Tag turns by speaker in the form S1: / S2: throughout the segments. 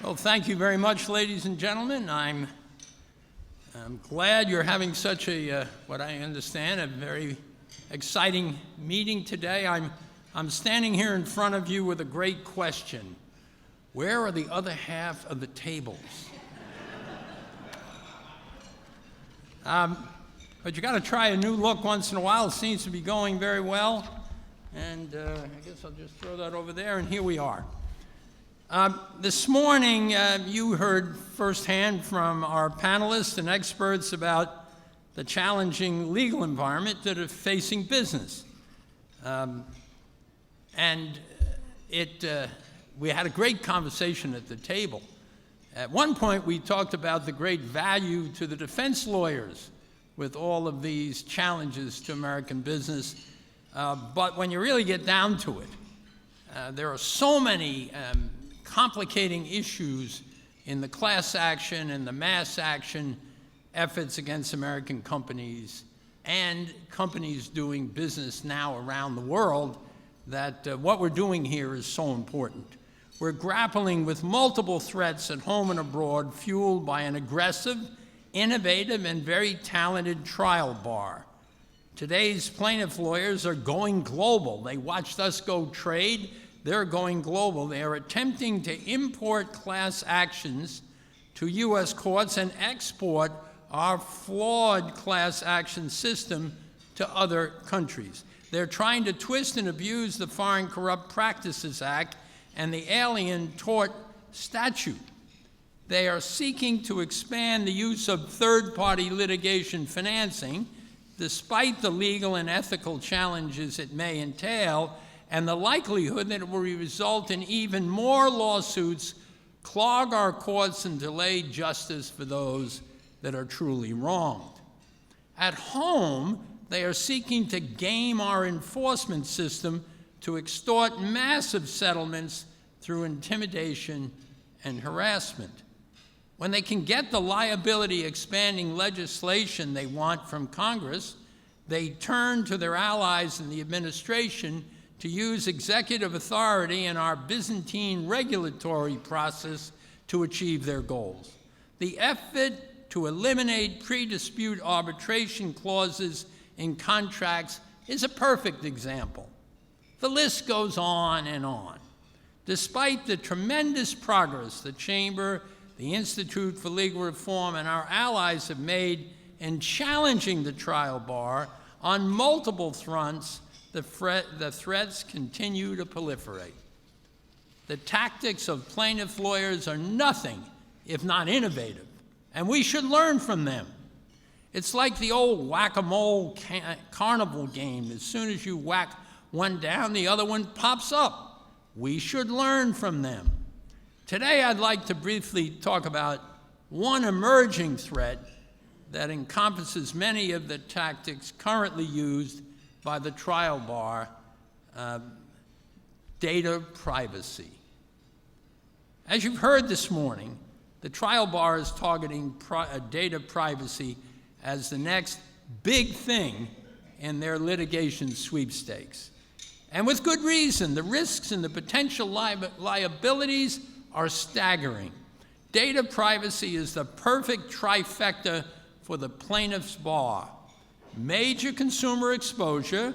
S1: Well, thank you very much, ladies and gentlemen. I'm glad you're having such a, what I understand, a very exciting meeting today. I'm standing here in front of you with a great question. Where are the other half of the tables? But you got to try a new look once in a while. It seems to be going very well. And I guess I'll just throw that over there, and here we are. This morning, you heard firsthand from our panelists and experts about the challenging legal environment that are facing business. We had a great conversation at the table. At one point, we talked about the great value to the defense lawyers with all of these challenges to American business. But when you really get down to it, there are so many complicating issues in the class action and the mass action efforts against American companies and companies doing business now around the world that what we're doing here is so important. We're grappling with multiple threats at home and abroad, fueled by an aggressive, innovative, and very talented trial bar. Today's plaintiff lawyers are going global. They watched us go trade. They're going global. They are attempting to import class actions to U.S. courts and export our flawed class action system to other countries. They're trying to twist and abuse the Foreign Corrupt Practices Act and the Alien Tort Statute. They are seeking to expand the use of third-party litigation financing, despite the legal and ethical challenges it may entail, and the likelihood that it will result in even more lawsuits, clog our courts, and delay justice for those that are truly wronged. At home, they are seeking to game our enforcement system to extort massive settlements through intimidation and harassment. When they can get the liability-expanding legislation they want from Congress, they turn to their allies in the administration to use executive authority in our Byzantine regulatory process to achieve their goals. The effort to eliminate pre-dispute arbitration clauses in contracts is a perfect example. The list goes on and on. Despite the tremendous progress the Chamber, the Institute for Legal Reform, and our allies have made in challenging the trial bar on multiple fronts, the threats continue to proliferate. The tactics of plaintiff lawyers are nothing if not innovative, and we should learn from them. It's like the old whack-a-mole carnival game. As soon as you whack one down, the other one pops up. We should learn from them. Today, I'd like to briefly talk about one emerging threat that encompasses many of the tactics currently used by the trial bar, data privacy. As you've heard this morning, the trial bar is targeting data privacy as the next big thing in their litigation sweepstakes. And with good reason. The risks and the potential liabilities are staggering. Data privacy is the perfect trifecta for the plaintiff's bar. Major consumer exposure,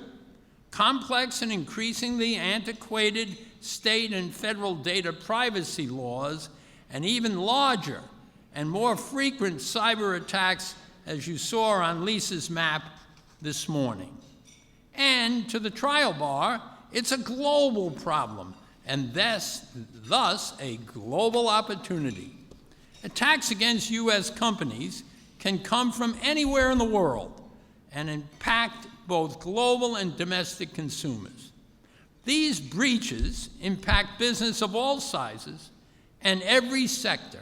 S1: complex and increasingly antiquated state and federal data privacy laws, and even larger and more frequent cyber attacks, as you saw on Lisa's map this morning. And to the trial bar, it's a global problem, and thus a global opportunity. Attacks against U.S. companies can come from anywhere in the world and impact both global and domestic consumers. These breaches impact business of all sizes and every sector,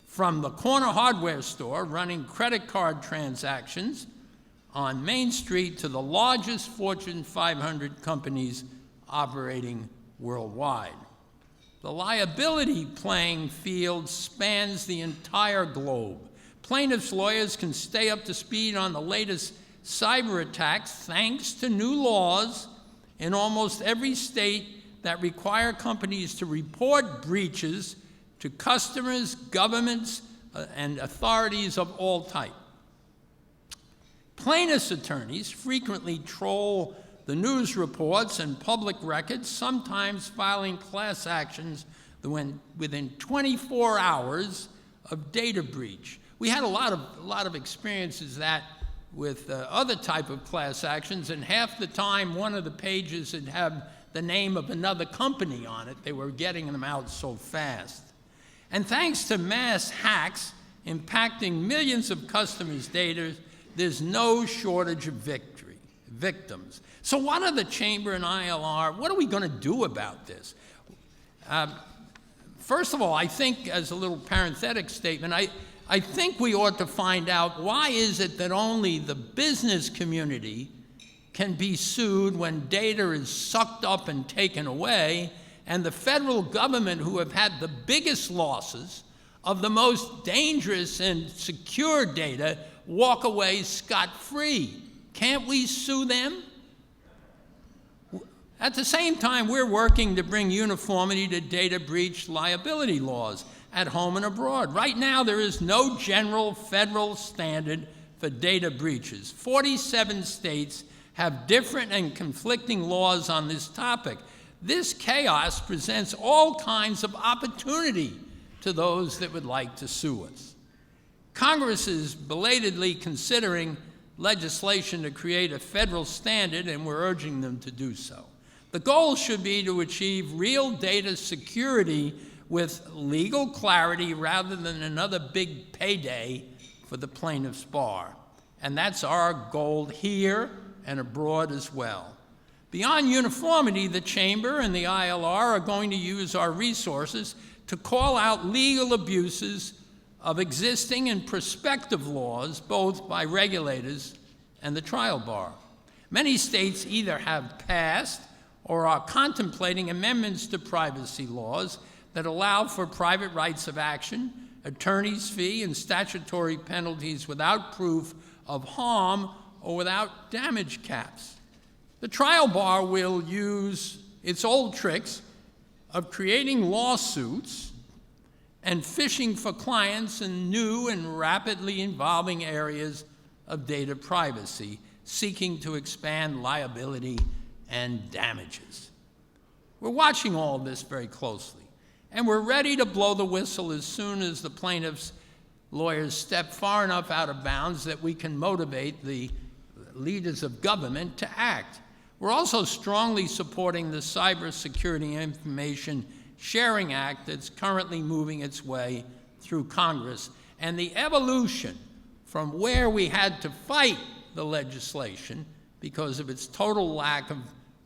S1: from the corner hardware store running credit card transactions on Main Street to the largest Fortune 500 companies operating worldwide. The liability playing field spans the entire globe. Plaintiffs' lawyers can stay up to speed on the latest cyber attacks thanks to new laws in almost every state that require companies to report breaches to customers, governments, and authorities of all type. Plaintiffs' attorneys frequently troll the news reports and public records, sometimes filing class actions within 24 hours of data breach. We had a lot of experiences that with other type of class actions, and half the time one of the pages would have the name of another company on it. They were getting them out so fast. And thanks to mass hacks impacting millions of customers' data, there's no shortage of victims. So what are the Chamber and ILR? What are we going to do about this? First of all, I think, as a little parenthetic statement, I think we ought to find out why is it that only the business community can be sued when data is sucked up and taken away, and the federal government, who have had the biggest losses of the most dangerous and secure data, walk away scot-free. Can't we sue them? At the same time, we're working to bring uniformity to data breach liability laws at home and abroad. Right now, there is no general federal standard for data breaches. 47 states have different and conflicting laws on this topic. This chaos presents all kinds of opportunity to those that would like to sue us. Congress is belatedly considering legislation to create a federal standard, and we're urging them to do so. The goal should be to achieve real data security with legal clarity rather than another big payday for the plaintiff's bar. And that's our goal here and abroad as well. Beyond uniformity, the Chamber and the ILR are going to use our resources to call out legal abuses of existing and prospective laws, both by regulators and the trial bar. Many states either have passed or are contemplating amendments to privacy laws that allow for private rights of action, attorney's fee, and statutory penalties without proof of harm or without damage caps. The trial bar will use its old tricks of creating lawsuits and fishing for clients in new and rapidly evolving areas of data privacy, seeking to expand liability and damages. We're watching all this very closely, and we're ready to blow the whistle as soon as the plaintiffs' lawyers step far enough out of bounds that we can motivate the leaders of government to act. We're also strongly supporting the Cybersecurity Information Sharing Act that's currently moving its way through Congress, and the evolution from where we had to fight the legislation because of its total lack of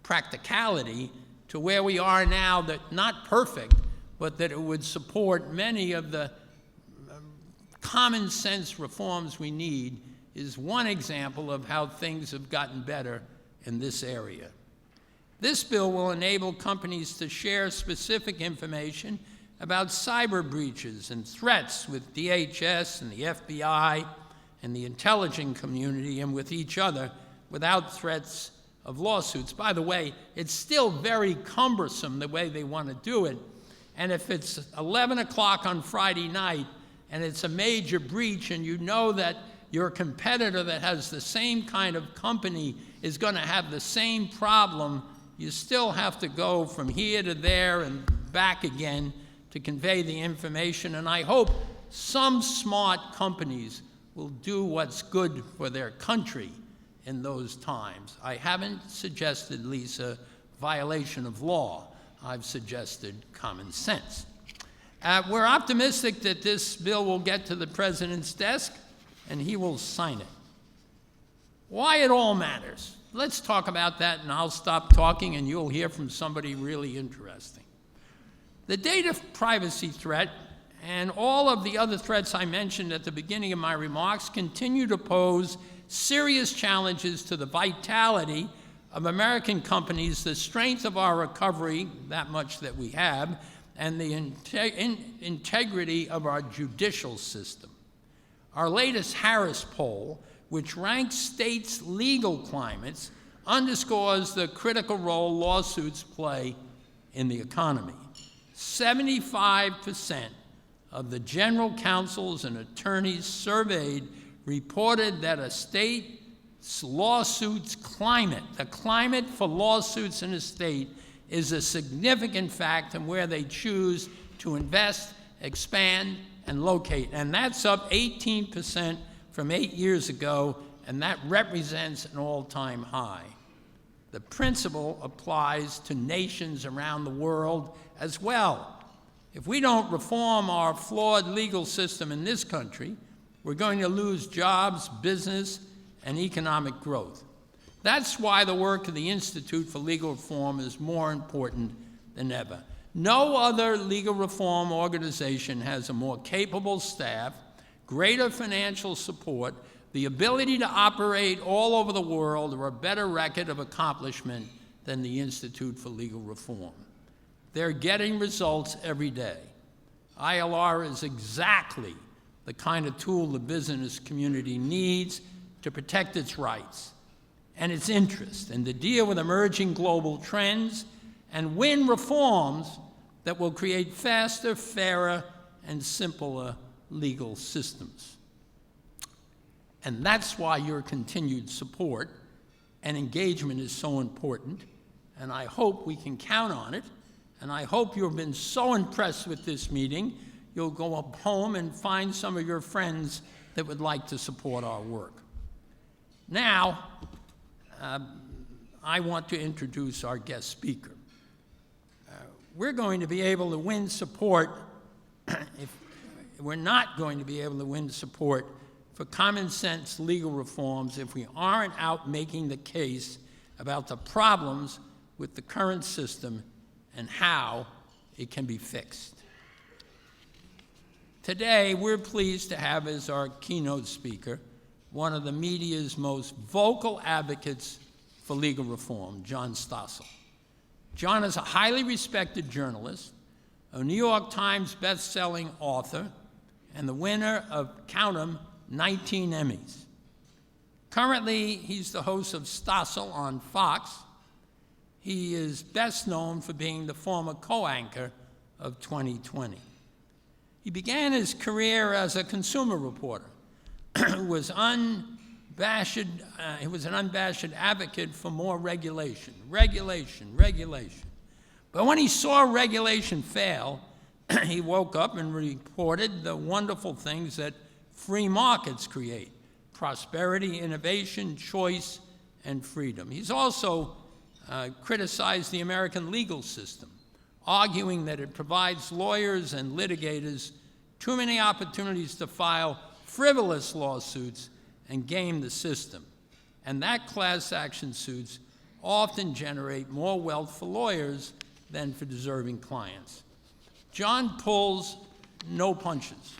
S1: practicality to where we are now, that not perfect, but that it would support many of the common sense reforms we need, is one example of how things have gotten better in this area. This bill will enable companies to share specific information about cyber breaches and threats with DHS and the FBI and the intelligence community and with each other without threats of lawsuits. By the way, it's still very cumbersome the way they want to do it. And if it's 11 o'clock on Friday night and it's a major breach and you know that your competitor that has the same kind of company is going to have the same problem, you still have to go from here to there and back again to convey the information. And I hope some smart companies will do what's good for their country in those times. I haven't suggested, Lisa, violation of law. I've suggested common sense. We're optimistic that this bill will get to the president's desk and he will sign it. Why it all matters. Let's talk about that, and I'll stop talking and you'll hear from somebody really interesting. The data privacy threat and all of the other threats I mentioned at the beginning of my remarks continue to pose serious challenges to the vitality of American companies, the strength of our recovery, that much that we have, and the integrity of our judicial system. Our latest Harris poll, which ranks states' legal climates, underscores the critical role lawsuits play in the economy. 75% of the general counsels and attorneys surveyed reported that a state's lawsuits climate, the climate for lawsuits in a state, is a significant factor in where they choose to invest, expand, and locate. And that's up 18% from 8 years ago, and that represents an all-time high. The principle applies to nations around the world as well. If we don't reform our flawed legal system in this country, we're going to lose jobs, business, and economic growth. That's why the work of the Institute for Legal Reform is more important than ever. No other legal reform organization has a more capable staff, greater financial support, the ability to operate all over the world, or a better record of accomplishment than the Institute for Legal Reform. They're getting results every day. ILR is exactly the kind of tool the business community needs to protect its rights and its interests, and to deal with emerging global trends and win reforms that will create faster, fairer, and simpler legal systems. And that's why your continued support and engagement is so important, and I hope we can count on it, and I hope you've been so impressed with this meeting, you'll go up home and find some of your friends that would like to support our work. Now, I want to introduce our guest speaker. We're going to be able to win support, we're not going to be able to win support for common sense legal reforms if we aren't out making the case about the problems with the current system and how it can be fixed. Today, we're pleased to have as our keynote speaker one of the media's most vocal advocates for legal reform, John Stossel. John is a highly respected journalist, a New York Times best-selling author, and the winner of, count 'em, 19 Emmys. Currently, he's the host of Stossel on Fox. He is best known for being the former co-anchor of 2020. He began his career as a consumer reporter who was an unabashed advocate for more regulation. But when he saw regulation fail, he woke up and reported the wonderful things that free markets create: prosperity, innovation, choice, and freedom. He's also criticized the American legal system, arguing that it provides lawyers and litigators too many opportunities to file frivolous lawsuits and game the system, and that class action suits often generate more wealth for lawyers than for deserving clients. John pulls no punches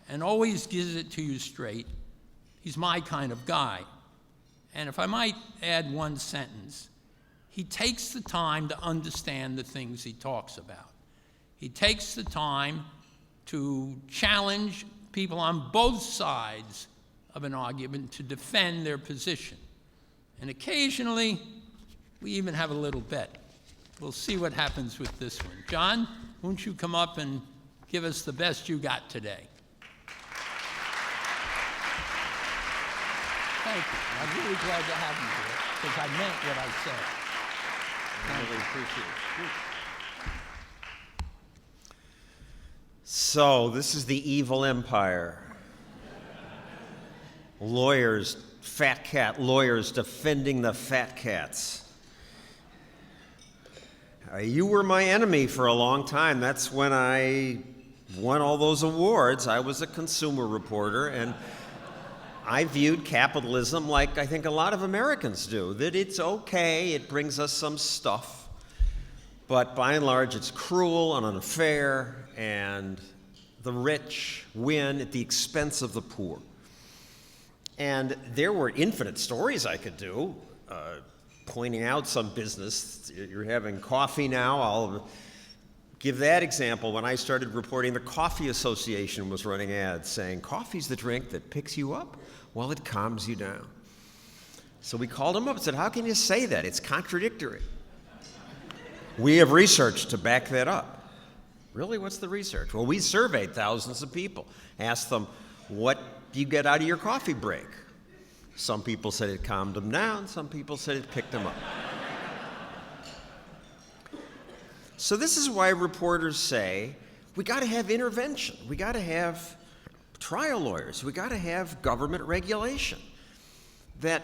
S1: and always gives it to you straight. He's my kind of guy. And if I might add one sentence, he takes the time to understand the things he talks about. He takes the time to challenge people on both sides of an argument to defend their position. And occasionally, we even have a little bet. We'll see what happens with this one. John, won't you come up and give us the best you got today? Thank you. I'm really glad to have you here, because I meant what I said.
S2: I really appreciate it. So, this is the evil empire. Lawyers, fat cat lawyers defending the fat cats. You were my enemy for a long time. That's when I won all those awards. I was a consumer reporter, and I viewed capitalism like I think a lot of Americans do, that it's okay, it brings us some stuff, but by and large it's cruel and unfair, and the rich win at the expense of the poor. And there were infinite stories I could do, pointing out some business. You're having coffee now, I'll give that example. When I started reporting, the Coffee Association was running ads saying, coffee's the drink that picks you up while it calms you down. So we called them up and said, how can you say that? It's contradictory. We have research to back that up. Really, what's the research? Well, we surveyed thousands of people, asked them, what do you get out of your coffee break? Some people said it calmed them down, some people said it picked them up. So this is why reporters say, we got to have intervention, we got to have trial lawyers, we got to have government regulation. That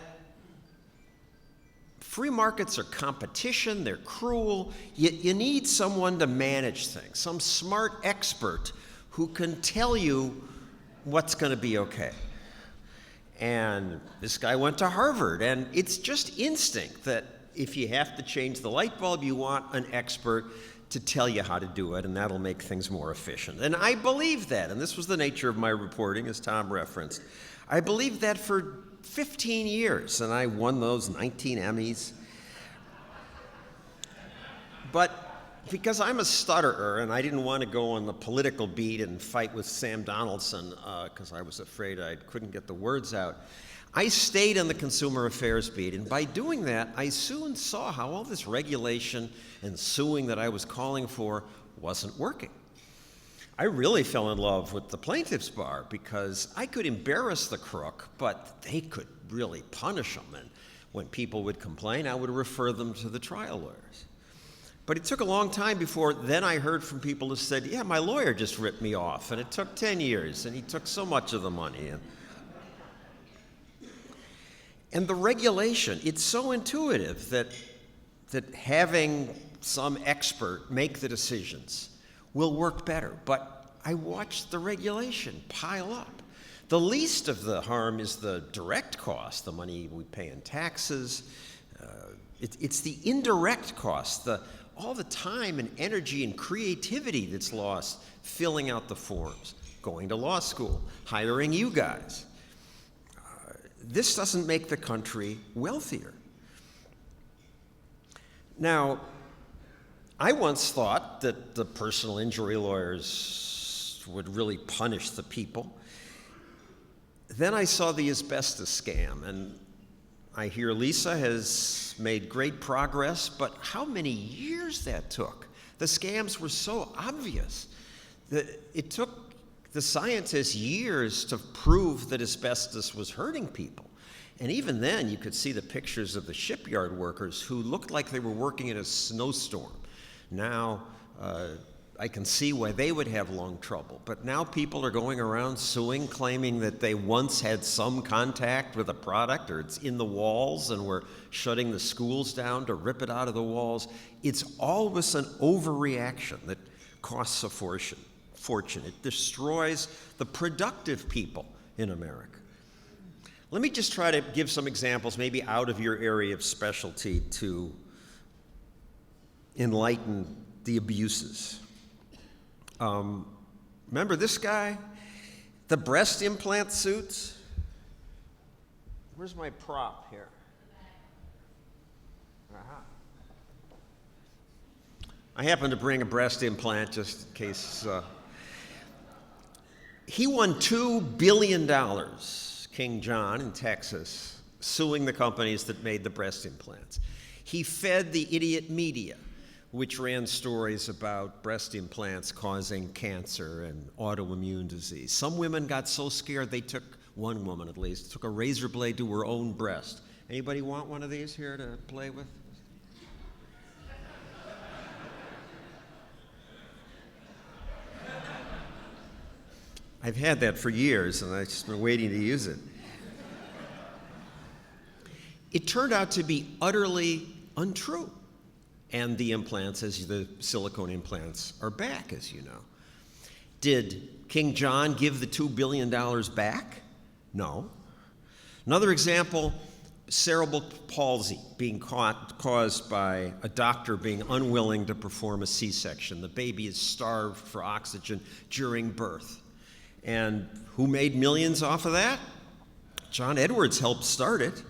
S2: free markets are competition, they're cruel. You need someone to manage things, some smart expert who can tell you what's going to be okay. And this guy went to Harvard, and it's just instinct that if you have to change the light bulb, you want an expert to tell you how to do it, and that'll make things more efficient. And I believe that, and this was the nature of my reporting, as Tom referenced. I believed that for 15 years, and I won those 19 Emmys. But because I'm a stutterer, and I didn't want to go on the political beat and fight with Sam Donaldson, because I was afraid I couldn't get the words out, I stayed on the consumer affairs beat, and by doing that, I soon saw how all this regulation and suing that I was calling for wasn't working. I really fell in love with the plaintiff's bar because I could embarrass the crook, but they could really punish them. And when people would complain, I would refer them to the trial lawyers. But it took a long time before then I heard from people who said, yeah, my lawyer just ripped me off, and it took 10 years, and he took so much of the money. And the regulation, it's so intuitive that having some expert make the decisions will work better. But I watched the regulation pile up. The least of the harm is the direct cost, the money we pay in taxes. It's the indirect cost, all the time and energy and creativity that's lost filling out the forms, going to law school, hiring you guys. This doesn't make the country wealthier. Now, I once thought that the personal injury lawyers would really punish the people. Then I saw the asbestos scam, and I hear Lisa has made great progress, but how many years that took? The scams were so obvious that it took the scientists years to prove that asbestos was hurting people. And even then, you could see the pictures of the shipyard workers who looked like they were working in a snowstorm. Now, I can see why they would have lung trouble. But now people are going around suing, claiming that they once had some contact with a product, or it's in the walls, and we're shutting the schools down to rip it out of the walls. It's always an overreaction that costs a fortune. It destroys the productive people in America. Let me just try to give some examples, maybe out of your area of specialty, to enlighten the abuses. Remember this guy? The breast implant suits? Where's my prop here? I happen to bring a breast implant just in case. He won $2 billion, King John in Texas, suing the companies that made the breast implants. He fed the idiot media, which ran stories about breast implants causing cancer and autoimmune disease. Some women got so scared they took, one woman at least, took a razor blade to her own breast. Anybody want one of these here to play with? I've had that for years, and I've just been waiting to use it. It turned out to be utterly untrue. And the implants, as the silicone implants, are back, as you know. Did King John give the $2 billion back? No. Another example, cerebral palsy being caused by a doctor being unwilling to perform a C-section. The baby is starved for oxygen during birth. And who made millions off of that? John Edwards helped start it.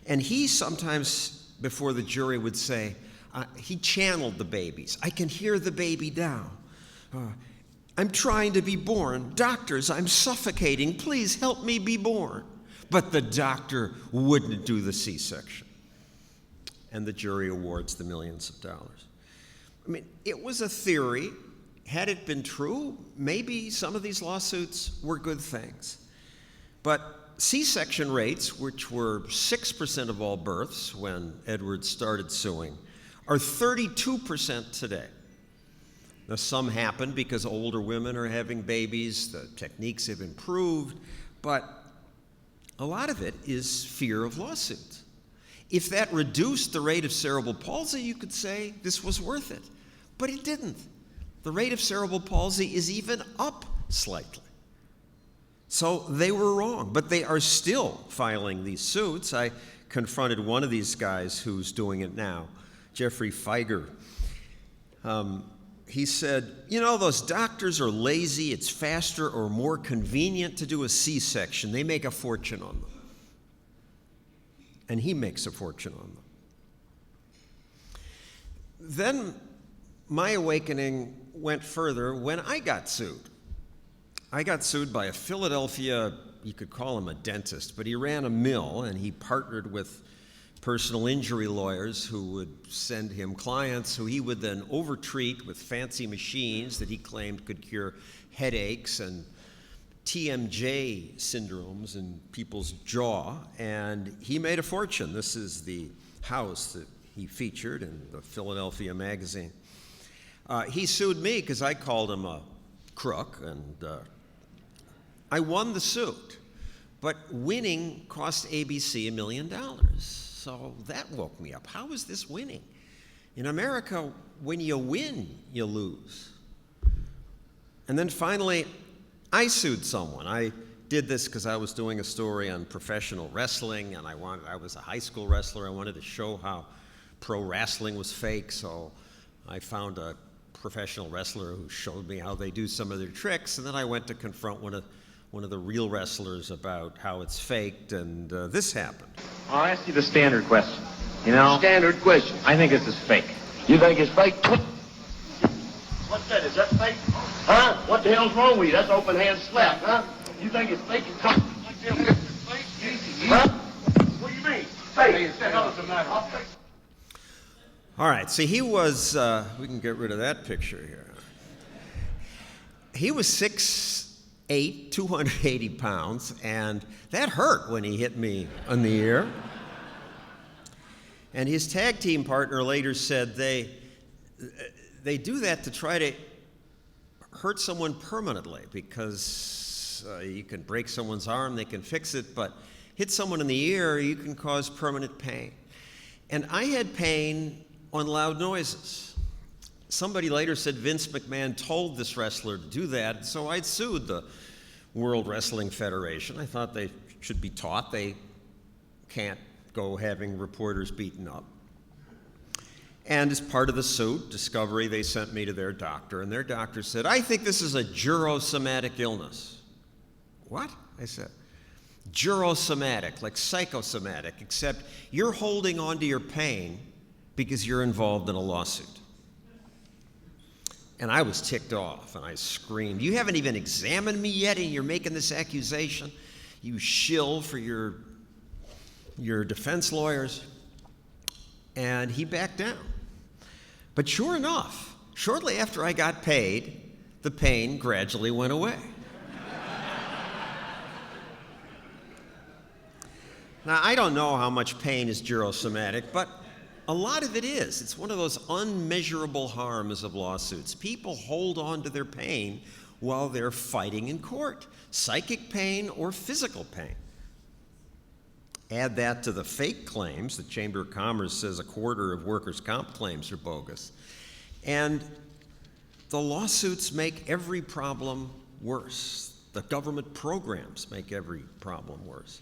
S2: And he sometimes, before the jury, would say, he channeled the babies. I can hear the baby down. I'm trying to be born. Doctors, I'm suffocating. Please help me be born. But the doctor wouldn't do the C-section. And the jury awards the millions of dollars. I mean, it was a theory, had it been true, maybe some of these lawsuits were good things. But C-section rates, which were 6% of all births when Edwards started suing, are 32% today. Now, some happen because older women are having babies, the techniques have improved, but a lot of it is fear of lawsuits. If that reduced the rate of cerebral palsy, you could say this was worth it, but it didn't. The rate of cerebral palsy is even up slightly. So they were wrong, but they are still filing these suits. I confronted one of these guys who's doing it now, Jeffrey Feiger. He said, you know, those doctors are lazy. It's faster or more convenient to do a C-section. They make a fortune on them. And he makes a fortune on them. Then my awakening went further when I got sued. I got sued by a Philadelphia, you could call him a dentist, but he ran a mill and he partnered with personal injury lawyers who would send him clients who he would then overtreat with fancy machines that he claimed could cure headaches and TMJ syndromes in people's jaw, and he made a fortune. This is the house that he featured in the Philadelphia magazine. He sued me because I called him a crook, and I won the suit. But winning cost ABC $1 million. So that woke me up. How is this winning? In America, when you win, you lose. And then finally, I sued someone. I did this because I was doing a story on professional wrestling, and I was a high school wrestler. I wanted to show how pro wrestling was fake, so I found a professional wrestler who showed me how they do some of their tricks, and then I went to confront one of the real wrestlers about how it's faked, and this happened.
S3: I'll ask you the standard question. You know?
S4: Standard question.
S3: I think this is fake.
S4: You think it's fake? What's that? Is that fake? Huh? What the hell's wrong with you? That's open hand slap, huh? You think it's fake? It's fake? Huh? What do you mean? Fake. What the hell is the matter?
S2: All right, see, he was, we can get rid of that picture here. He was 6'8", 280 pounds, and that hurt when he hit me on the ear. And his tag team partner later said they do that to try to hurt someone permanently, because you can break someone's arm, they can fix it, but hit someone in the ear, you can cause permanent pain. And I had pain on loud noises. Somebody later said Vince McMahon told this wrestler to do that, so I sued the World Wrestling Federation. I thought they should be taught they can't go having reporters beaten up. And as part of the suit, discovery, they sent me to their doctor, and their doctor said, I think this is a jurosomatic illness. What? I said, jurosomatic, like psychosomatic, except you're holding on to your pain because you're involved in a lawsuit. And I was ticked off, and I screamed, you haven't even examined me yet, and you're making this accusation? You shill for your defense lawyers. And he backed down. But sure enough, shortly after I got paid, the pain gradually went away. Now, I don't know how much pain is jurosomatic, but a lot of it is. It's one of those unmeasurable harms of lawsuits. People hold on to their pain while they're fighting in court, psychic pain or physical pain. Add that to the fake claims. The Chamber of Commerce says a quarter of workers' comp claims are bogus. And the lawsuits make every problem worse. The government programs make every problem worse.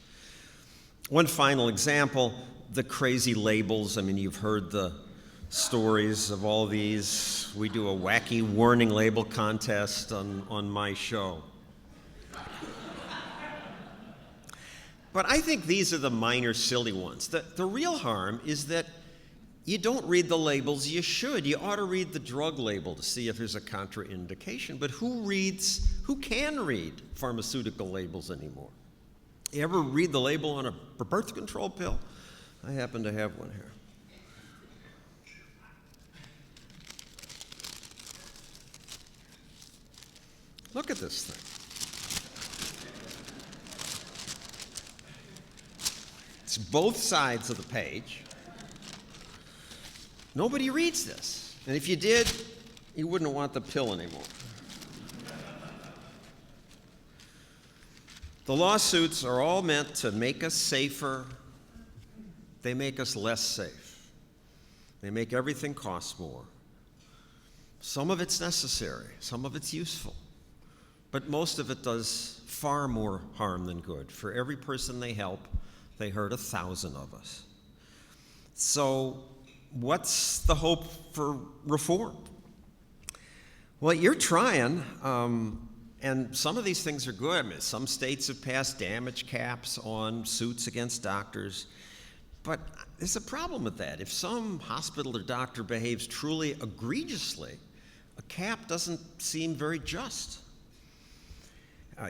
S2: One final example, the crazy labels. I mean, you've heard the stories of all these. We do a wacky warning label contest on my show. But I think these are the minor, silly ones. The real harm is that you don't read the labels you should. You ought to read the drug label to see if there's a contraindication. But who can read pharmaceutical labels anymore? You ever read the label on a birth control pill? I happen to have one here. Look at this thing. It's both sides of the page. Nobody reads this. And if you did, you wouldn't want the pill anymore. The lawsuits are all meant to make us safer. They make us less safe. They make everything cost more. Some of it's necessary, some of it's useful, but most of it does far more harm than good. For every person they help, they hurt 1,000 of us. So what's the hope for reform? Well, you're trying, and some of these things are good. I mean, some states have passed damage caps on suits against doctors, but there's a problem with that. If some hospital or doctor behaves truly egregiously, a cap doesn't seem very just.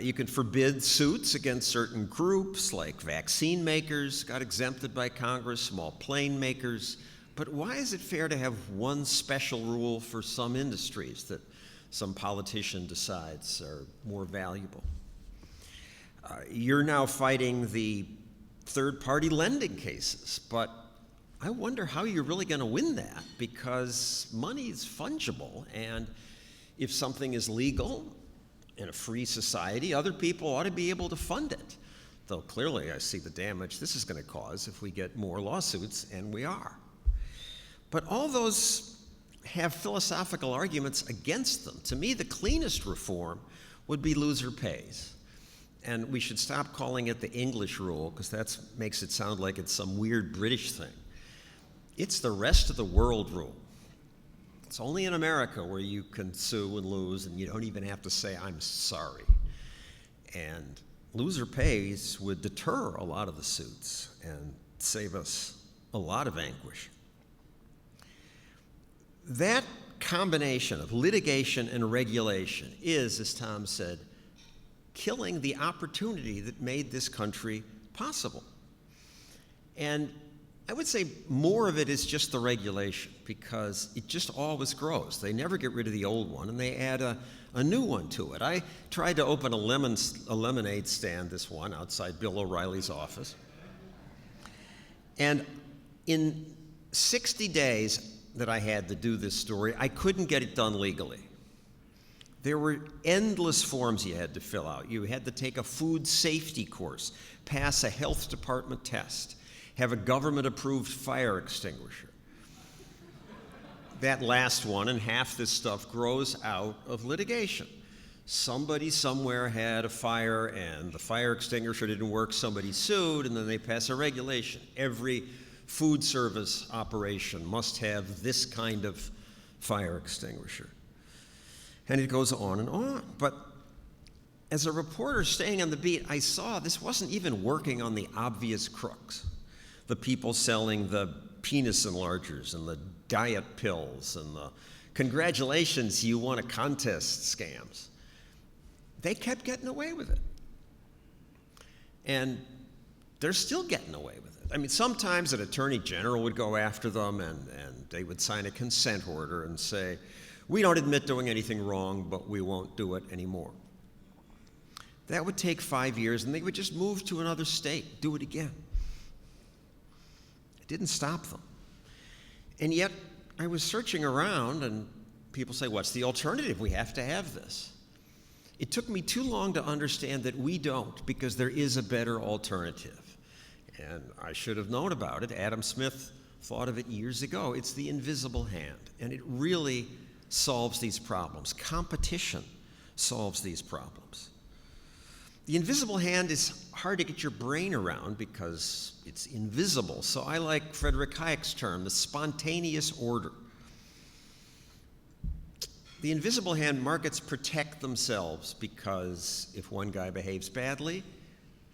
S2: You can forbid suits against certain groups, like vaccine makers got exempted by Congress, small plane makers. But why is it fair to have one special rule for some industries that some politician decides are more valuable? You're now fighting the third-party lending cases, but I wonder how you're really going to win that, because money is fungible, and if something is legal in a free society, other people ought to be able to fund it. Though clearly I see the damage this is going to cause if we get more lawsuits, and we are. But all those have philosophical arguments against them. To me, the cleanest reform would be loser pays. And we should stop calling it the English rule, because that makes it sound like it's some weird British thing. It's the rest of the world rule. It's only in America where you can sue and lose, and you don't even have to say, I'm sorry. And loser pays would deter a lot of the suits and save us a lot of anguish. That combination of litigation and regulation is, as Tom said, killing the opportunity that made this country possible. And I would say more of it is just the regulation, because it just always grows. They never get rid of the old one, and they add a new one to it. I tried to open a lemonade stand, this one, outside Bill O'Reilly's office. And in 60 days that I had to do this story, I couldn't get it done legally. There were endless forms you had to fill out. You had to take a food safety course, pass a health department test, have a government-approved fire extinguisher. That last one, and half this stuff grows out of litigation. Somebody somewhere had a fire, and the fire extinguisher didn't work, somebody sued, and then they pass a regulation. Every food service operation must have this kind of fire extinguisher. And it goes on and on. But as a reporter staying on the beat, I saw this wasn't even working on the obvious crooks. The people selling the penis enlargers and the diet pills and the congratulations, you won a contest scams. They kept getting away with it. And they're still getting away with it. I mean, sometimes an attorney general would go after them, and they would sign a consent order and say, we don't admit doing anything wrong, but we won't do it anymore. That would take 5 years, and they would just move to another state, do it again. It didn't stop them. And yet, I was searching around, and people say, what's the alternative? We have to have this. It took me too long to understand that we don't, because there is a better alternative. And I should have known about it. Adam Smith thought of it years ago. It's the invisible hand, and it really solves these problems. Competition solves these problems. The invisible hand is hard to get your brain around because it's invisible. So I like Frederick Hayek's term, the spontaneous order. The invisible hand markets protect themselves because if one guy behaves badly,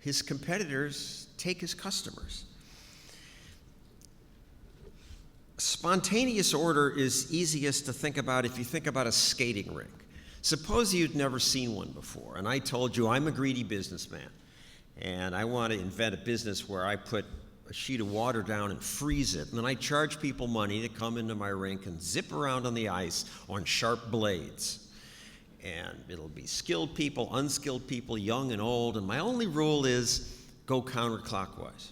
S2: his competitors take his customers. Spontaneous order is easiest to think about if you think about a skating rink. Suppose you'd never seen one before, and I told you I'm a greedy businessman, and I want to invent a business where I put a sheet of water down and freeze it, and then I charge people money to come into my rink and zip around on the ice on sharp blades. and it'll be skilled people, unskilled people, young and old, and my only rule is go counterclockwise.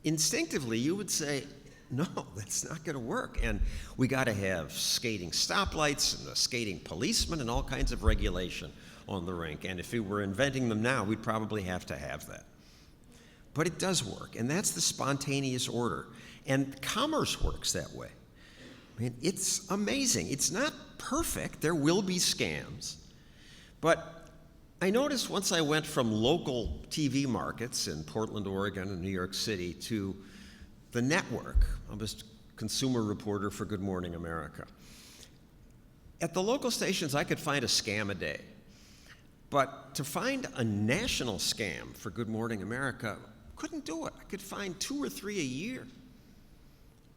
S2: Instinctively, you would say, no, that's not going to work. And we got to have skating stoplights and a skating policeman and all kinds of regulation on the rink. And if we were inventing them now, we'd probably have to have that. But it does work, and that's the spontaneous order. And commerce works that way. I mean, it's amazing. It's not perfect. There will be scams. But I noticed once I went from local TV markets in Portland, Oregon, and New York City to the network. I'm a consumer reporter for Good Morning America. At the local stations, I could find a scam a day. But to find a national scam for Good Morning America, couldn't do it. I could find 2 or 3 a year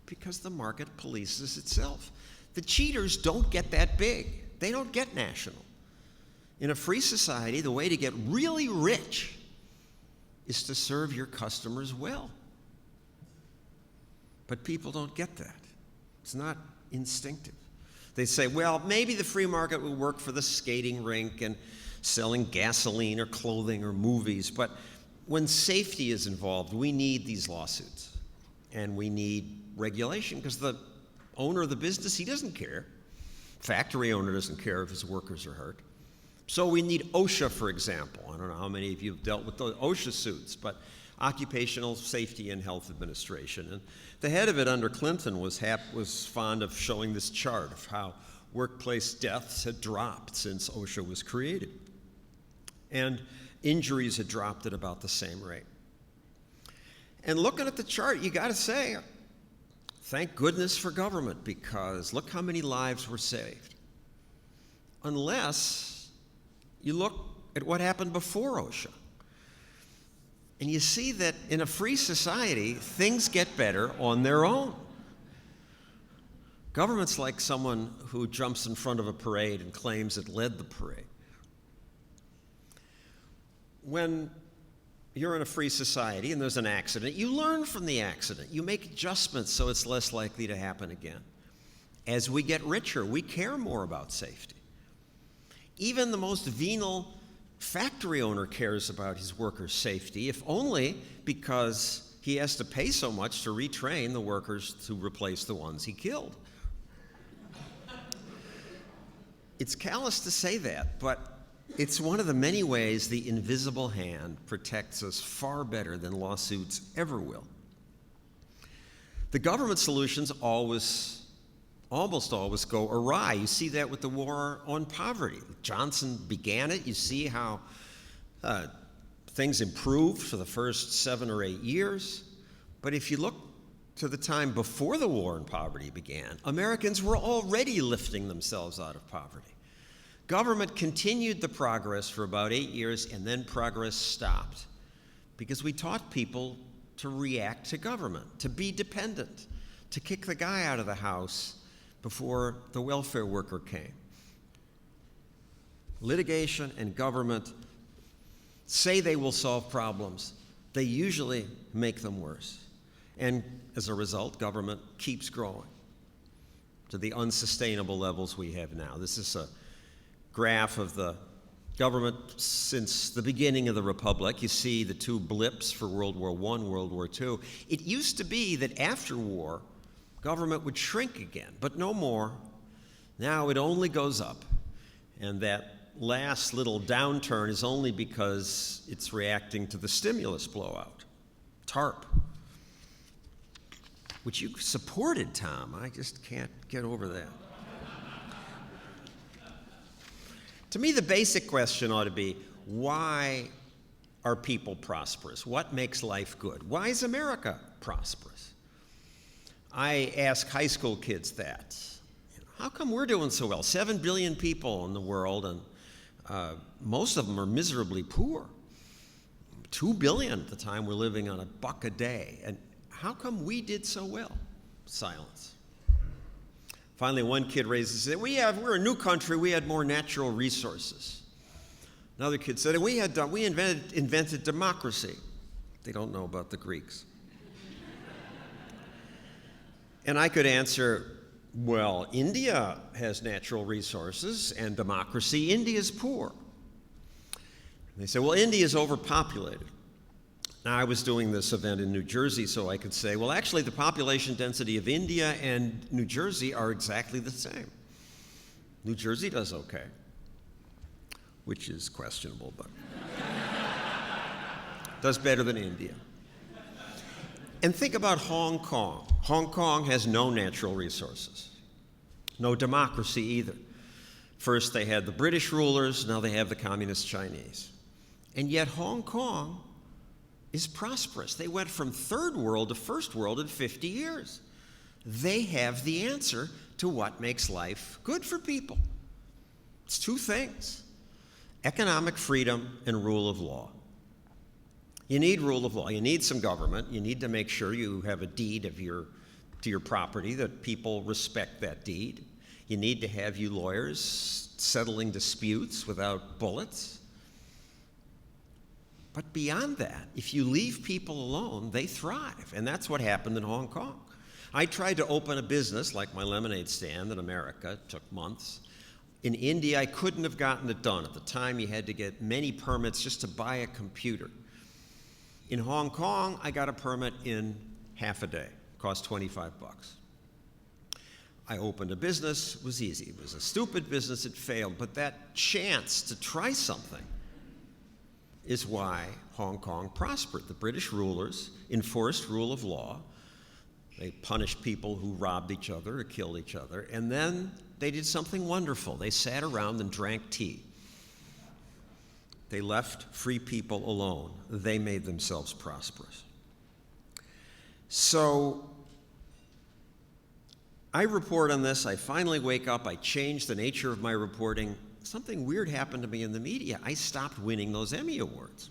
S2: because the market polices itself. The cheaters don't get that big. They don't get national. In a free society, the way to get really rich is to serve your customers well. But people don't get that. It's not instinctive. They say, well, maybe the free market will work for the skating rink and selling gasoline or clothing or movies, but when safety is involved, we need these lawsuits. And we need regulation because the owner of the business, he doesn't care. Factory owner doesn't care if his workers are hurt. So we need OSHA, for example. I don't know how many of you have dealt with the OSHA suits, but Occupational Safety and Health Administration. And the head of it under Clinton was fond of showing this chart of how workplace deaths had dropped since OSHA was created. And injuries had dropped at about the same rate. And looking at the chart, you got to say, thank goodness for government, because look how many lives were saved. Unless you look at what happened before OSHA. And you see that in a free society, things get better on their own. Government's like someone who jumps in front of a parade and claims it led the parade. When you're in a free society and there's an accident, you learn from the accident. You make adjustments so it's less likely to happen again. As we get richer, we care more about safety. Even the most venal factory owner cares about his workers' safety, if only because he has to pay so much to retrain the workers to replace the ones he killed. It's callous to say that, but it's one of the many ways the invisible hand protects us far better than lawsuits ever will. The government solutions almost always go awry. You see that with the war on poverty. Johnson began it. You see how things improved for the first 7 or 8 years. But if you look to the time before the war on poverty began, Americans were already lifting themselves out of poverty. Government continued the progress for about 8 years, and then progress stopped because we taught people to react to government, to be dependent, to kick the guy out of the house before the welfare worker came. Litigation and government say they will solve problems. They usually make them worse. And as a result, government keeps growing to the unsustainable levels we have now. This is a graph of the government since the beginning of the Republic. You see the 2 blips for World War I, World War II. It used to be that after war, government would shrink again, but no more. Now it only goes up. And that last little downturn is only because it's reacting to the stimulus blowout, TARP, which you supported, Tom. I just can't get over that. To me, the basic question ought to be, why are people prosperous? What makes life good? Why is America prosperous? I ask high school kids that. How come we're doing so well? 7 billion people in the world, and most of them are miserably poor. 2 billion at the time were living on $1 a day. And how come we did so well? Silence. Finally, one kid raises his hand. We're a new country. We had more natural resources. Another kid said, we invented democracy. They don't know about the Greeks. And I could answer, Well, India has natural resources and democracy. India's poor. And they say, well, India's overpopulated. Now, I was doing this event in New Jersey, so I could say, well, actually, the population density of India and New Jersey are exactly the same. New Jersey does okay, which is questionable, but does better than India. And think about Hong Kong. Hong Kong has no natural resources, no democracy either. First they had the British rulers, now they have the communist Chinese. And yet Hong Kong is prosperous. They went from third world to first world in 50 years. They have the answer to what makes life good for people. It's two things: economic freedom and rule of law. You need rule of law. You need some government. You need to make sure you have a deed of to your property, that people respect that deed. You need to have you lawyers settling disputes without bullets. But beyond that, if you leave people alone, they thrive. And that's what happened in Hong Kong. I tried to open a business like my lemonade stand in America. It took months. In India, I couldn't have gotten it done. At the time, you had to get many permits just to buy a computer. In Hong Kong, I got a permit in half a day. It cost 25 bucks. I opened a business. It was easy. It was a stupid business. It failed. But that chance to try something is why Hong Kong prospered. The British rulers enforced rule of law. They punished people who robbed each other or killed each other. And then they did something wonderful. They sat around and drank tea. They left free people alone. They made themselves prosperous. So I report on this. I finally wake up. I change the nature of my reporting. Something weird happened to me in the media. I stopped winning those Emmy Awards.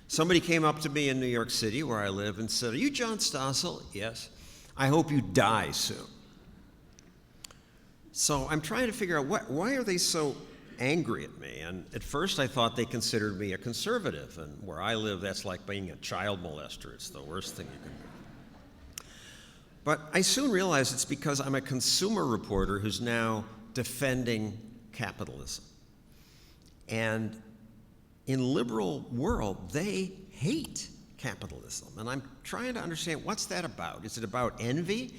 S2: Somebody came up to me in New York City, where I live, and said, "Are you John Stossel?" "Yes." "I hope you die soon." So I'm trying to figure out why are they so angry at me. And at first I thought they considered me a conservative, and where I live, that's like being a child molester. It's the worst thing you can do. But I soon realized it's because I'm a consumer reporter who's now defending capitalism. And in liberal world, they hate capitalism. And I'm trying to understand, what's that about? Is it about envy?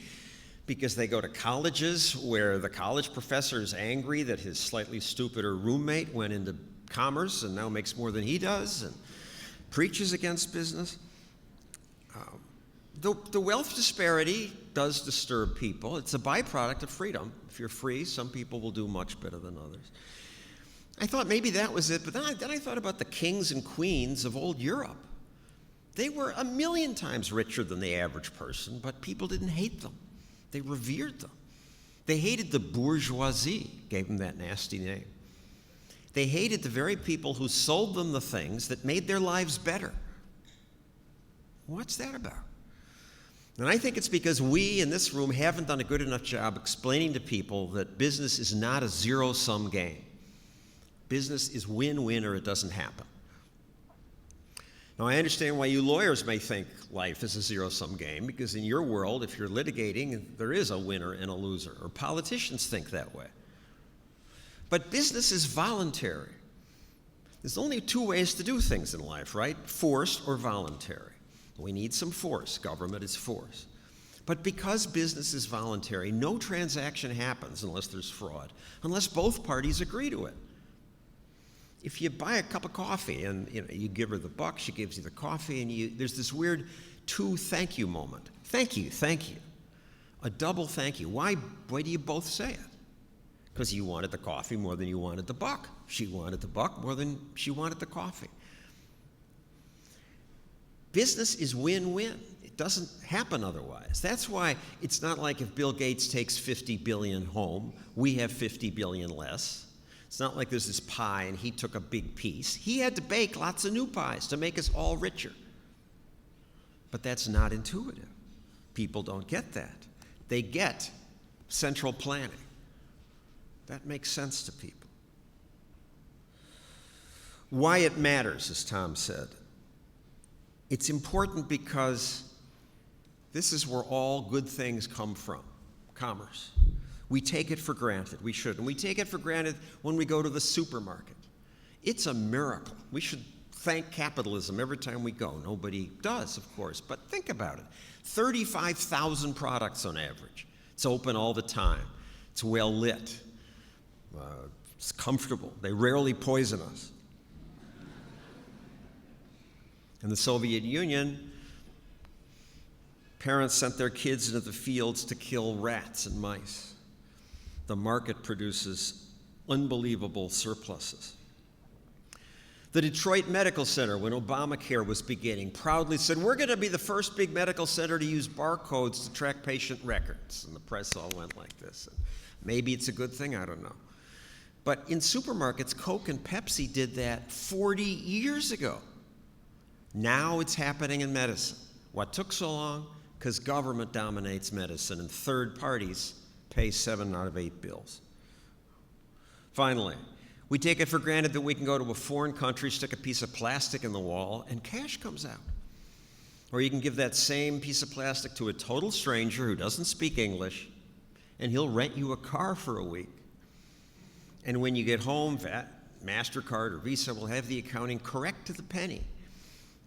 S2: Because they go to colleges where the college professor is angry that his slightly stupider roommate went into commerce and now makes more than he does and preaches against business. The wealth disparity does disturb people. It's a byproduct of freedom. If you're free, some people will do much better than others. I thought maybe that was it, but then I thought about the kings and queens of old Europe. They were 1,000,000 times richer than the average person, but people didn't hate them. They revered them. They hated the bourgeoisie, gave them that nasty name. They hated the very people who sold them the things that made their lives better. What's that about? And I think it's because we in this room haven't done a good enough job explaining to people that business is not a zero-sum game. Business is win-win or it doesn't happen. Now, I understand why you lawyers may think life is a zero-sum game, because in your world, if you're litigating, there is a winner and a loser, or politicians think that way. But business is voluntary. There's only two ways to do things in life, right? Forced or voluntary. We need some force. Government is force. But because business is voluntary, no transaction happens unless there's fraud, unless both parties agree to it. If you buy a cup of coffee and you give her the buck, she gives you the coffee, and there's this weird thank you moment. Thank you, thank you. A double thank you. Why do you both say it? Because you wanted the coffee more than you wanted the buck. She wanted the buck more than she wanted the coffee. Business is win-win. It doesn't happen otherwise. That's why it's not like if Bill Gates takes 50 billion home, we have 50 billion less. It's not like there's this pie and he took a big piece. He had to bake lots of new pies to make us all richer. But that's not intuitive. People don't get that. They get central planning. That makes sense to people. Why it matters, as Tom said. It's important because This is where all good things come from, commerce. We take it for granted. We shouldn't. We take it for granted when we go to the supermarket. It's a miracle. We should thank capitalism every time we go. Nobody does, of course, but think about it. 35,000 products on average. It's open all the time. It's well lit. It's comfortable. They rarely poison us. In the Soviet Union, parents sent their kids into the fields to kill rats and mice. The market produces unbelievable surpluses. The Detroit Medical Center, when Obamacare was beginning, proudly said, we're going to be the first big medical center to use barcodes to track patient records. And the press all went like this. And maybe it's a good thing, I don't know. But in supermarkets, Coke and Pepsi did that 40 years ago. Now it's happening in medicine. What took so long? Because government dominates medicine and third parties pay 7 out of 8 bills. Finally, we take it for granted that we can go to a foreign country, stick a piece of plastic in the wall, and cash comes out. Or you can give that same piece of plastic to a total stranger who doesn't speak English, and he'll rent you a car for a week. And when you get home, MasterCard or Visa will have the accounting correct to the penny.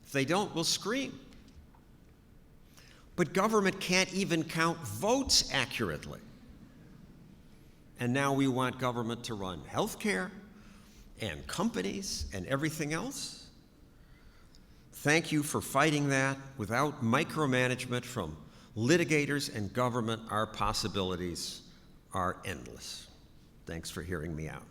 S2: If they don't, we'll scream. But government can't even count votes accurately. And now we want government to run healthcare and companies and everything else. Thank you for fighting that. Without micromanagement from litigators and government, our possibilities are endless. Thanks for hearing me out.